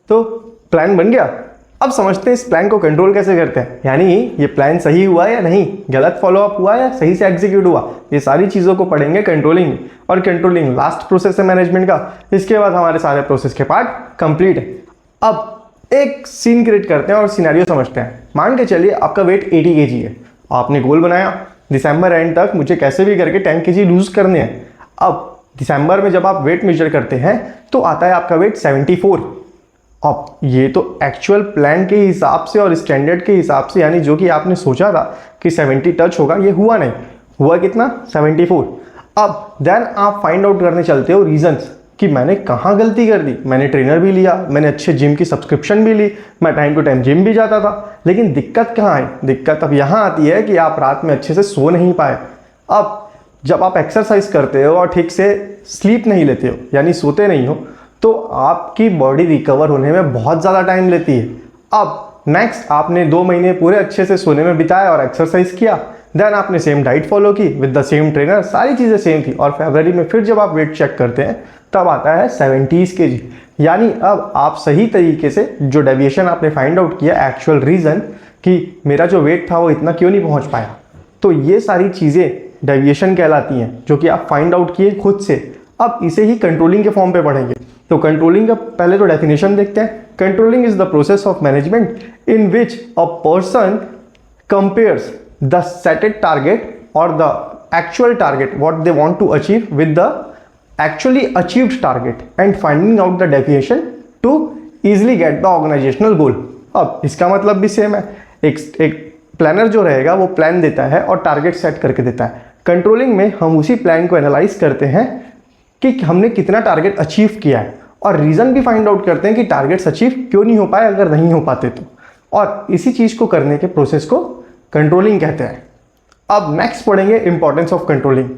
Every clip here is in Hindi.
तो प्लान बन गया। अब समझते हैं इस प्लान को कंट्रोल कैसे करते हैं, यानी ये प्लान सही हुआ या नहीं, गलत फॉलोअप हुआ या सही से एग्जीक्यूट हुआ, ये सारी चीज़ों को पढ़ेंगे कंट्रोलिंग में। और कंट्रोलिंग लास्ट प्रोसेस है मैनेजमेंट का, इसके बाद हमारे सारे प्रोसेस के पार्ट कंप्लीट है। अब एक सीन क्रिएट करते हैं और सिनेरियो समझते हैं। मान के चलिए आपका वेट 80 kg है, आपने गोल बनाया दिसंबर एंड तक मुझे कैसे भी करके 10 kg लूज करने हैं। अब दिसंबर में जब आप वेट मेजर करते हैं तो आता है आपका वेट 74। अब ये तो एक्चुअल प्लान के हिसाब से और स्टैंडर्ड के हिसाब से, यानी जो कि आपने सोचा था कि 70 टच होगा, ये हुआ नहीं, हुआ कितना 74। अब देन आप फाइंड आउट करने चलते हो रीजंस कि मैंने कहाँ गलती कर दी। मैंने ट्रेनर भी लिया, मैंने अच्छे जिम की सब्सक्रिप्शन भी ली, मैं टाइम टू टाइम जिम भी जाता था, लेकिन दिक्कत कहाँ आई? दिक्कत अब यहाँ आती है कि आप रात में अच्छे से सो नहीं पाए। अब जब आप एक्सरसाइज करते हो और ठीक से स्लीप नहीं लेते हो, यानी सोते नहीं हो, तो आपकी बॉडी रिकवर होने में बहुत ज़्यादा टाइम लेती है। अब नेक्स्ट आपने 2 महीने पूरे अच्छे से सोने में बिताया और एक्सरसाइज किया, देन आपने सेम डाइट फॉलो की विद द सेम ट्रेनर, सारी चीज़ें सेम थी, और फरवरी में फिर जब आप वेट चेक करते हैं तब आता है 70 kg। यानी अब आप सही तरीके से जो डेविएशन आपने फाइंड आउट किया, एक्चुअल रीज़न कि मेरा जो वेट था वो इतना क्यों नहीं पहुँच पाया, तो ये सारी चीज़ें डेविएशन कहलाती हैं जो कि आप फाइंड आउट किए खुद से। अब इसे ही कंट्रोलिंग के फॉर्म पे पढ़ेंगे। तो कंट्रोलिंग का पहले तो डेफिनेशन देखते हैं। Controlling is the process of management in which a person compares the setted target और the actual target what they want to achieve with the actually achieved target and finding out the deviation to easily get the organisational goal. अब इसका मतलब भी सेम है। एक प्लानर जो रहेगा वो प्लान देता है और टारगेट सेट करके देता है। कंट्रोलिंग में हम उसी प्लान को एनालाइज करते हैं कि हमने कितना टारगेट अचीव किया है, और रीज़न भी फाइंड आउट करते हैं कि टारगेट्स अचीव क्यों नहीं हो पाए अगर नहीं हो पाते तो, और इसी चीज़ को करने के प्रोसेस को कंट्रोलिंग कहते हैं। अब नेक्स्ट पढ़ेंगे इंपॉर्टेंस ऑफ कंट्रोलिंग।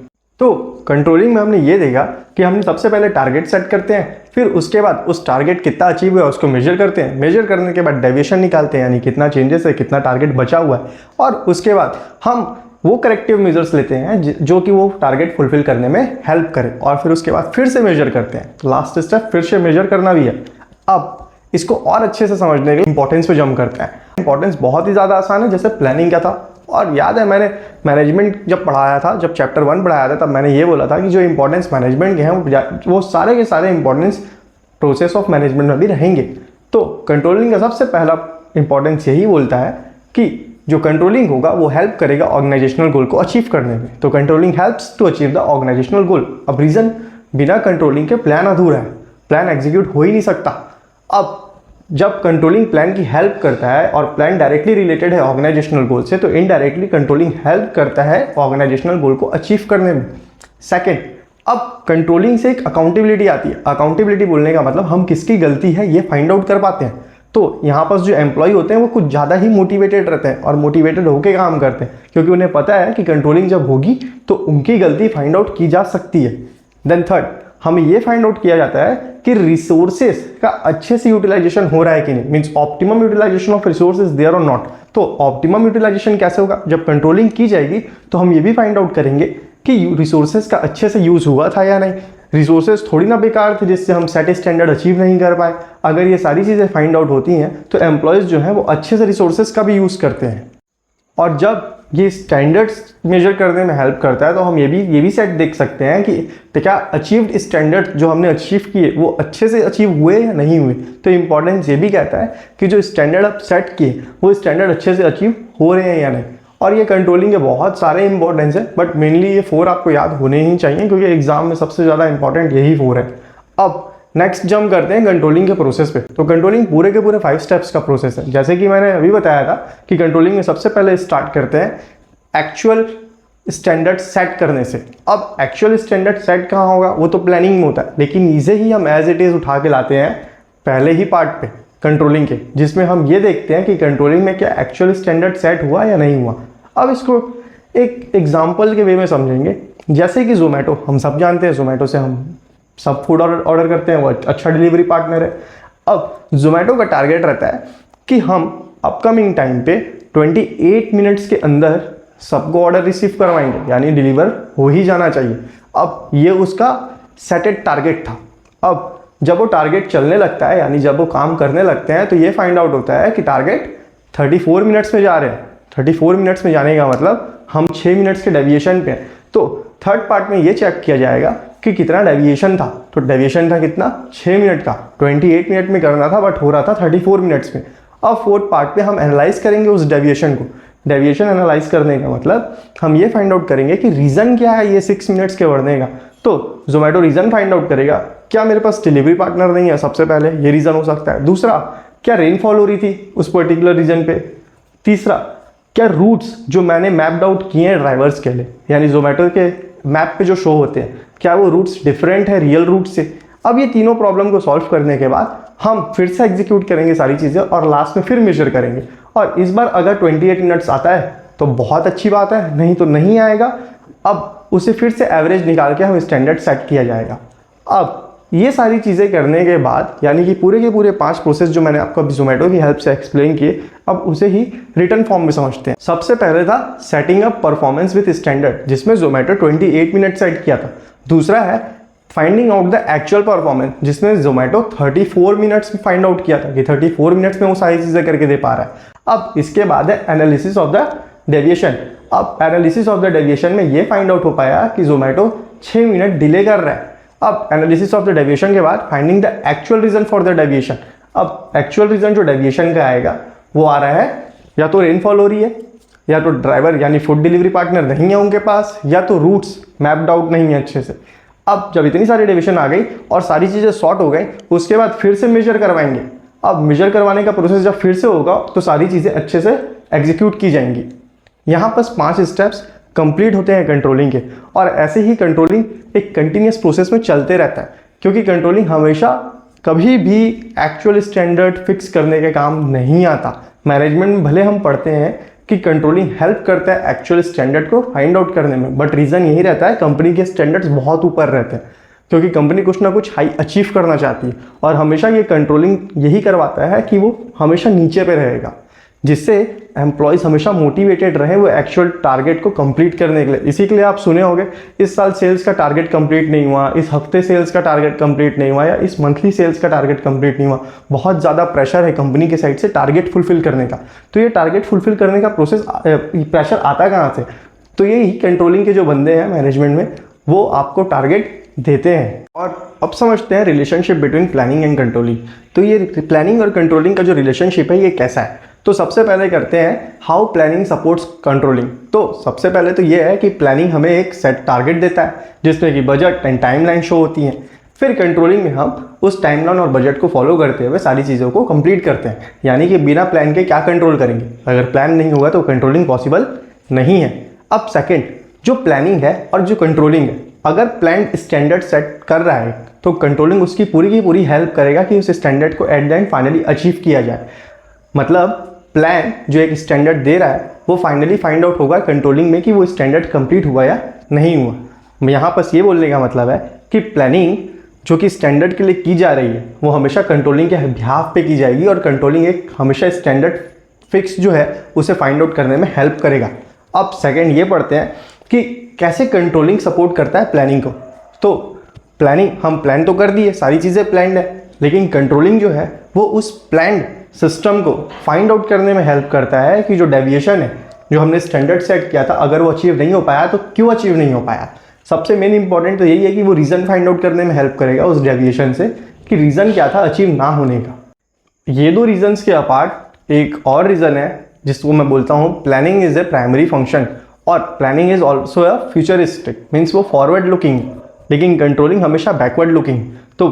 तो कंट्रोलिंग में हमने ये देखा कि हमने सबसे पहले टारगेट सेट करते हैं, फिर उसके बाद उस टारगेट कितना अचीव हुआ उसको मेजर करते हैं, मेजर करने के बाद डेविएशन निकालते हैं, यानी कितना चेंजेस है, कितना टारगेट बचा हुआ है, और उसके बाद हम वो करेक्टिव मेजर्स लेते हैं जो कि वो टारगेट फुलफिल करने में हेल्प करे, और फिर उसके बाद फिर से मेजर करते हैं। लास्ट स्टेप फिर से मेजर करना भी है। अब इसको और अच्छे से समझने के लिए इंपॉर्टेंस पे जंप करते हैं। इंपॉर्टेंस बहुत ही ज़्यादा आसान है, जैसे प्लानिंग का था। और याद है मैंने मैनेजमेंट जब पढ़ाया था, जब चैप्टर 1 पढ़ाया था, तब मैंने ये बोला था कि जो इंपॉर्टेंस मैनेजमेंट के हैं वो सारे के सारे इंपॉर्टेंस प्रोसेस ऑफ मैनेजमेंट में भी रहेंगे। तो कंट्रोलिंग का सबसे पहला इंपॉर्टेंस यही बोलता है कि जो कंट्रोलिंग होगा वो हेल्प करेगा ऑर्गेनाइजेशनल गोल को अचीव करने में। तो controlling helps to achieve the organisational goal. अब रीज़न, बिना कंट्रोलिंग के प्लान अधूरा है, प्लान एग्जीक्यूट हो ही नहीं सकता। अब जब कंट्रोलिंग प्लान की हेल्प करता है और प्लान डायरेक्टली रिलेटेड है ऑर्गेनाइजेशनल गोल से, तो इनडायरेक्टली कंट्रोलिंग हेल्प करता है ऑर्गेनाइजेशनल गोल को अचीव करने में। सेकेंड, अब कंट्रोलिंग से एक अकाउंटेबिलिटी आती है। अकाउंटेबिलिटी बोलने का मतलब हम किसकी गलती है ये फाइंड आउट कर पाते हैं। तो यहाँ पर जो एम्प्लॉय होते हैं वो कुछ ज़्यादा ही मोटिवेटेड रहते हैं और मोटिवेटेड होकर काम करते हैं, क्योंकि उन्हें पता है कि कंट्रोलिंग जब होगी तो उनकी गलती फाइंड आउट की जा सकती है। देन थर्ड, हमें ये फाइंड आउट किया जाता है कि रिसोर्सेज का अच्छे से यूटिलाइजेशन हो रहा है कि नहीं, means optimum utilization of resources there और नॉट। तो ऑप्टिमम यूटिलाइजेशन कैसे होगा? जब कंट्रोलिंग की जाएगी तो हम ये भी फाइंड आउट करेंगे कि रिसोर्सेज का अच्छे से यूज हुआ था या नहीं, रिसोर्सेज थोड़ी ना बेकार थे जिससे हम सेट स्टैंडर्ड अचीव नहीं कर पाए। अगर ये सारी चीज़ें फाइंड आउट होती हैं तो एम्प्लॉयज़ जो हैं वो अच्छे से रिसोर्सेज का भी यूज़ करते हैं, और जब ये स्टैंडर्ड्स मेजर करने में हेल्प करता है तो हम ये भी सेट देख सकते हैं कि क्या अचीव्ड स्टैंडर्ड जो हमने अचीव किए वो अच्छे से अचीव हुए या नहीं हुए। तो इंपॉर्टेंस ये भी कहता है कि जो स्टैंडर्ड आप सेट किए वो स्टैंडर्ड अच्छे से अचीव हो रहे हैं या नहीं। और ये कंट्रोलिंग के बहुत सारे इंपॉर्टेंस है, बट मेनली ये 4 आपको याद होने ही चाहिए क्योंकि एग्जाम में सबसे ज़्यादा इंपॉर्टेंट यही 4 है। अब नेक्स्ट जंप करते हैं कंट्रोलिंग के प्रोसेस पे। तो कंट्रोलिंग पूरे के पूरे 5 स्टेप्स का प्रोसेस है। जैसे कि मैंने अभी बताया था कि कंट्रोलिंग में सबसे पहले स्टार्ट करते हैं एक्चुअल स्टैंडर्ड सेट करने से। अब एक्चुअल स्टैंडर्ड सेट कहाँ होगा? वो तो प्लानिंग में होता है, लेकिन इसे ही हम एज इट इज़ उठा के लाते हैं पहले ही पार्ट पे कंट्रोलिंग के, जिसमें हम ये देखते हैं कि कंट्रोलिंग में क्या एक्चुअल स्टैंडर्ड सेट हुआ या नहीं हुआ। अब इसको एक एग्जाम्पल के वे में समझेंगे। जैसे कि जोमेटो, हम सब जानते हैं जोमेटो से हम सब फूड ऑर्डर करते हैं, वो अच्छा डिलीवरी पार्टनर है। अब जोमेटो का टारगेट रहता है कि हम अपकमिंग टाइम पे 28 मिनट्स के अंदर सबको ऑर्डर रिसीव करवाएंगे, यानी डिलीवर हो ही जाना चाहिए। अब ये उसका सेटेड टारगेट था। अब जब वो टारगेट चलने लगता है, यानी जब वो काम करने लगते हैं, तो ये फाइंड आउट होता है कि टारगेट 34 मिनट्स में जा रहे हैं। 34 मिनट्स में जाने का मतलब हम 6 मिनट्स के डेविएशन पे हैं। तो थर्ड पार्ट में ये चेक किया जाएगा कि कितना डेविएशन था। तो डेविएशन था कितना, 6 मिनट का। 28 मिनट में करना था बट हो रहा था 34 मिनट्स में। अब फोर्थ पार्ट पे हम एनालाइज करेंगे उस डेविएशन को। डेविएशन एनालाइज करने का मतलब हम ये फाइंड आउट करेंगे कि रीज़न क्या है ये 6 मिनट्स के बढ़ने का। तो जोमेटो रीज़न फाइंड आउट करेगा, क्या मेरे पास डिलीवरी पार्टनर नहीं है, सबसे पहले ये रीज़न हो सकता है। दूसरा, क्या रेनफॉल हो रही थी उस पर्टिकुलर रीजन पे। तीसरा, क्या रूट्स जो मैंने मैप्ड आउट किए हैं ड्राइवर्स के लिए, यानी जोमेटो के मैप पे जो शो होते हैं, क्या वो रूट्स डिफरेंट है रियल रूट से। अब ये तीनों प्रॉब्लम को सॉल्व करने के बाद हम फिर से एग्जीक्यूट करेंगे सारी चीज़ें और लास्ट में फिर मेजर करेंगे। और इस बार अगर 28 मिनट्स आता है तो बहुत अच्छी बात है, नहीं तो नहीं आएगा। अब उसे फिर से एवरेज निकाल के हम स्टैंडर्ड सेट किया जाएगा। अब ये सारी चीज़ें करने के बाद, यानी कि पूरे के पूरे 5 प्रोसेस जो मैंने आपको अभी जोमेटो की हेल्प से एक्सप्लेन किए, अब उसे ही रिटर्न फॉर्म में समझते हैं। सबसे पहले था setting up performance with standard, जिसमें जोमेटो 28 मिनट सेट किया था। दूसरा है finding out the actual performance, जिसमें जोमेटो 34 मिनट्स में फाइंड आउट किया था कि 34 मिनट्स में वो सारी चीज़ें करके दे पा रहा है। अब इसके बाद है एनालिसिस ऑफ द डेविएशन। अब एनालिसिस ऑफ द डेविएशन में ये फाइंड आउट हो पाया कि जोमेटो 6 मिनट डिले कर रहा है। अब एनालिसिस ऑफ द डेविएशन के बाद finding the actual reason for the deviation. अब एक्चुअल रीजन जो डेविएशन का आएगा वो आ रहा है, या तो रेनफॉल हो रही है, या तो ड्राइवर यानी फूड डिलीवरी पार्टनर नहीं है उनके पास, या तो रूट्स मैप्ड आउट नहीं है अच्छे से। अब जब इतनी सारी डेविएशन आ गई और सारी चीज़ें सॉर्ट हो गई, उसके बाद फिर से मेजर करवाएंगे। अब मेजर करवाने का प्रोसेस जब फिर से होगा तो सारी चीज़ें अच्छे से एग्जीक्यूट की जाएंगी। यहाँ पर 5 स्टेप्स कंप्लीट होते हैं कंट्रोलिंग के, और ऐसे ही कंट्रोलिंग एक कंटिन्यूस प्रोसेस में चलते रहता है, क्योंकि कंट्रोलिंग हमेशा कभी भी एक्चुअल स्टैंडर्ड फिक्स करने के काम नहीं आता। मैनेजमेंट में भले हम पढ़ते हैं कि कंट्रोलिंग हेल्प करता है एक्चुअल स्टैंडर्ड को फाइंड आउट करने में, बट रीज़न यही रहता है कंपनी के स्टैंडर्ड्स बहुत ऊपर रहते हैं, क्योंकि कंपनी कुछ ना कुछ हाई अचीव करना चाहती है, और हमेशा ये कंट्रोलिंग यही करवाता है कि वो हमेशा नीचे पे रहेगा, जिससे एम्प्लॉयज़ हमेशा मोटिवेटेड रहे वो एक्चुअल टारगेट को कंप्लीट करने के लिए। इसी के लिए आप सुने होंगे इस साल सेल्स का टारगेट कंप्लीट नहीं हुआ, इस हफ्ते सेल्स का टारगेट कंप्लीट नहीं हुआ, या इस मंथली सेल्स का टारगेट कंप्लीट नहीं हुआ। बहुत ज़्यादा प्रेशर है कंपनी के साइड से टारगेट फुलफिल करने का। तो ये टारगेट फुलफिल करने का प्रोसेस प्रेशर आता कहाँ से? तो यही कंट्रोलिंग के जो बंदे हैं मैनेजमेंट में, वो आपको टारगेट देते हैं। और अब समझते हैं relationship between planning and controlling. तो ये प्लानिंग और कंट्रोलिंग का जो रिलेशनशिप है ये कैसा है? तो सबसे पहले करते हैं हाउ प्लानिंग सपोर्ट्स कंट्रोलिंग। तो सबसे पहले तो ये है कि प्लानिंग हमें एक सेट टारगेट देता है जिसमें कि बजट एंड टाइमलाइन शो होती हैं। फिर कंट्रोलिंग में हम उस टाइमलाइन और बजट को फॉलो करते हुए सारी चीज़ों को कंप्लीट करते हैं, यानी कि बिना प्लान के क्या कंट्रोल करेंगे? अगर प्लान नहीं होगा तो कंट्रोलिंग पॉसिबल नहीं है। अब सेकेंड, जो प्लानिंग है और जो कंट्रोलिंग है, अगर प्लान स्टैंडर्ड सेट कर रहा है तो कंट्रोलिंग उसकी पूरी की पूरी हेल्प करेगा कि उस स्टैंडर्ड को at the end finally achieve किया जाए। मतलब प्लान जो एक स्टैंडर्ड दे रहा है वो फाइनली फाइंड आउट होगा कंट्रोलिंग में कि वो स्टैंडर्ड कंप्लीट हुआ या नहीं हुआ। यहाँ पर ये बोलने का मतलब है कि प्लानिंग जो कि स्टैंडर्ड के लिए की जा रही है वो हमेशा कंट्रोलिंग के बिहाफ पे की जाएगी, और कंट्रोलिंग एक हमेशा स्टैंडर्ड फिक्स जो है उसे फाइंड आउट करने में हेल्प करेगा। अब सेकेंड ये पढ़ते हैं कि कैसे कंट्रोलिंग सपोर्ट करता है प्लानिंग को। तो प्लानिंग, हम प्लान तो कर दिए, सारी चीज़ें प्लान्ड है, लेकिन कंट्रोलिंग जो है वो उस प्लान्ड सिस्टम को फाइंड आउट करने में हेल्प करता है कि जो डेविएशन है जो हमने स्टैंडर्ड सेट किया था, अगर वो अचीव नहीं हो पाया तो क्यों अचीव नहीं हो पाया। सबसे मेन इंपॉर्टेंट तो यही है कि वो रीज़न फाइंड आउट करने में हेल्प करेगा उस डेविएशन से कि रीज़न क्या था अचीव ना होने का। ये दो रीजन्स के अपार्ट एक और रीज़न है जिसको मैं बोलता हूँ planning is a primary function, और planning is also a futuristic, means वो फॉरवर्ड लुकिंग, लेकिन कंट्रोलिंग हमेशा बैकवर्ड लुकिंग। तो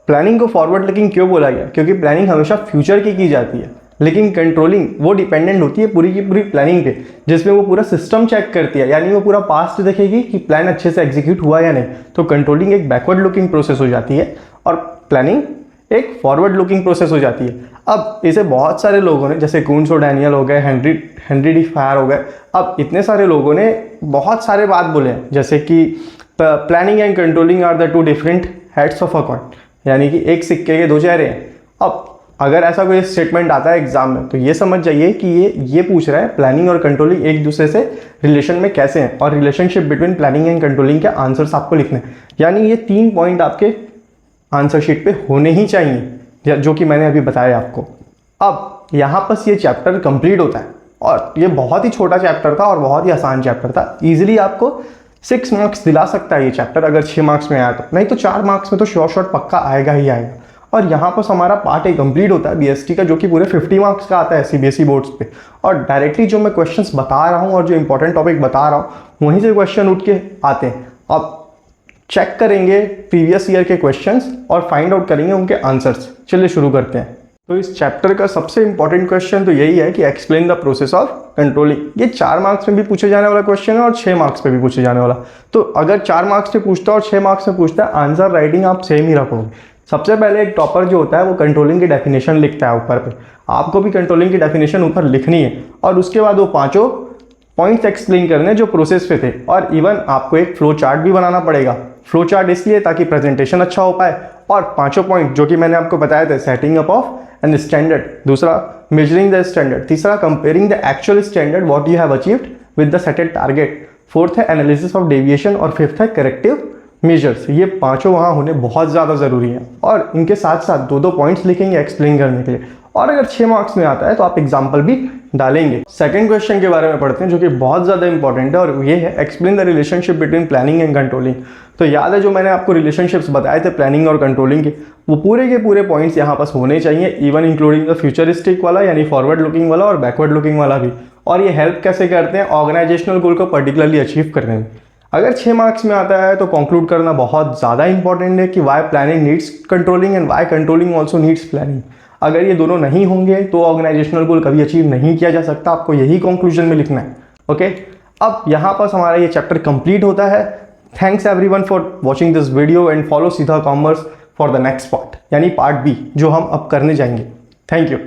प्लानिंग को फॉरवर्ड लुकिंग क्यों बोला गया? क्योंकि प्लानिंग हमेशा फ्यूचर की जाती है, लेकिन कंट्रोलिंग वो डिपेंडेंट होती है पूरी की पूरी प्लानिंग पे, जिसमें वो पूरा सिस्टम चेक करती है, यानी वो पूरा पास्ट देखेगी कि प्लान अच्छे से एग्जीक्यूट हुआ या नहीं। तो कंट्रोलिंग एक बैकवर्ड लुकिंग प्रोसेस हो जाती है और प्लानिंग एक फॉरवर्ड लुकिंग प्रोसेस हो जाती है। अब इसे बहुत सारे लोगों ने, जैसे कून्स और डैनियल हो गए, हेनरी डी फायर हो गए, अब इतने सारे लोगों ने बहुत सारे बात बोले हैं, जैसे कि planning and controlling are the two different heads of a coin, यानी कि एक सिक्के के दो चेहरे हैं। अब अगर ऐसा कोई स्टेटमेंट आता है एग्जाम में तो ये समझ जाइए कि ये पूछ रहा है प्लानिंग और कंट्रोलिंग एक दूसरे से रिलेशन में कैसे हैं, और relationship between planning and controlling के आंसर्स आपको लिखने हैं। यानी ये 3 पॉइंट आपके आंसर शीट पे होने ही चाहिए, जो कि मैंने अभी बताया आपको। अब यहाँ पर ये चैप्टर कंप्लीट होता है और ये बहुत ही छोटा चैप्टर था और बहुत ही आसान चैप्टर था। ईजिली आपको 6 मार्क्स दिला सकता है ये चैप्टर अगर 6 मार्क्स में आया तो, नहीं तो 4 मार्क्स में तो शॉर्ट पक्का आएगा ही आएगा। और यहाँ पर हमारा पार्ट ए कंप्लीट होता है बीएसटी का, जो कि पूरे 50 मार्क्स का आता है सीबीएसई बोर्ड्स पे। और डायरेक्टली जो मैं क्वेश्चंस बता रहा हूँ और जो इंपॉर्टेंट टॉपिक बता रहा हूँ वहीं से क्वेश्चन उठ के आते हैं। अब चेक करेंगे प्रीवियस ईयर के क्वेश्चंस और फाइंड आउट करेंगे उनके आंसर्स। चलिए शुरू करते हैं। तो इस चैप्टर का सबसे इंपॉर्टेंट क्वेश्चन तो यही है कि explain the process of controlling. ये 4 मार्क्स में भी पूछे जाने वाला क्वेश्चन है और 6 मार्क्स पे भी पूछे जाने वाला। तो अगर 4 मार्क्स पे पूछता है और 6 मार्क्स में पूछता है, आंसर राइटिंग आप सेम ही रखोगे। सबसे पहले एक टॉपर जो होता है वो कंट्रोलिंग की डेफिनेशन लिखता है ऊपर पे, आपको भी कंट्रोलिंग की डेफिनेशन ऊपर लिखनी है और उसके बाद वो 5 पॉइंट्स एक्सप्लेन करने जो प्रोसेस पे थे। और इवन आपको एक फ्लो चार्ट भी बनाना पड़ेगा। फ्लो चार्ट इसलिए ताकि प्रेजेंटेशन अच्छा हो पाए। और 5 पॉइंट जो कि मैंने आपको बताया था, setting up of an standard, दूसरा मेजरिंग द स्टैंडर्ड, तीसरा comparing the actual standard what you have achieved with the setted target, fourth है एनालिसिस ऑफ डेविएशन और फिफ्थ है करेक्टिव मेजर्स। ये 5 वहाँ होने बहुत ज़्यादा ज़रूरी हैं और इनके साथ साथ 2 पॉइंट्स लिखेंगे एक्सप्लेन करने के लिए। और अगर 6 मार्क्स में आता है तो आप एग्जाम्पल भी डालेंगे। सेकंड क्वेश्चन के बारे में पढ़ते हैं जो कि बहुत ज़्यादा इंपॉर्टेंट है और ये है explain the relationship between planning and controlling. तो याद है जो मैंने आपको रिलेशनशिप्स बताए थे प्लानिंग और कंट्रोलिंग के, वो पूरे के पूरे पॉइंट्स यहाँ पास होने चाहिए, इवन इंक्लूडिंग द फ्यूचरिस्टिक वाला यानी फॉरवर्ड लुकिंग वाला और बैकवर्ड लुकिंग वाला भी। और ये हेल्प कैसे करते हैं ऑर्गेनाइजेशनल गोल को पर्टिकुलरली अचीव करने में। अगर 6 मार्क्स में आता है तो कंक्लूड करना बहुत ज़्यादा इंपॉर्टेंट है कि why planning needs controlling and why controlling also needs planning. अगर ये दोनों नहीं होंगे तो ऑर्गेनाइजेशनल गोल कभी अचीव नहीं किया जा सकता। आपको यही कंक्लूजन में लिखना है। ओके, अब यहाँ पर हमारा ये चैप्टर कंप्लीट होता है। Thanks everyone for watching this video and follow सीधा commerce for the next part, यानी पार्ट बी जो हम अब करने जाएंगे। Thank you.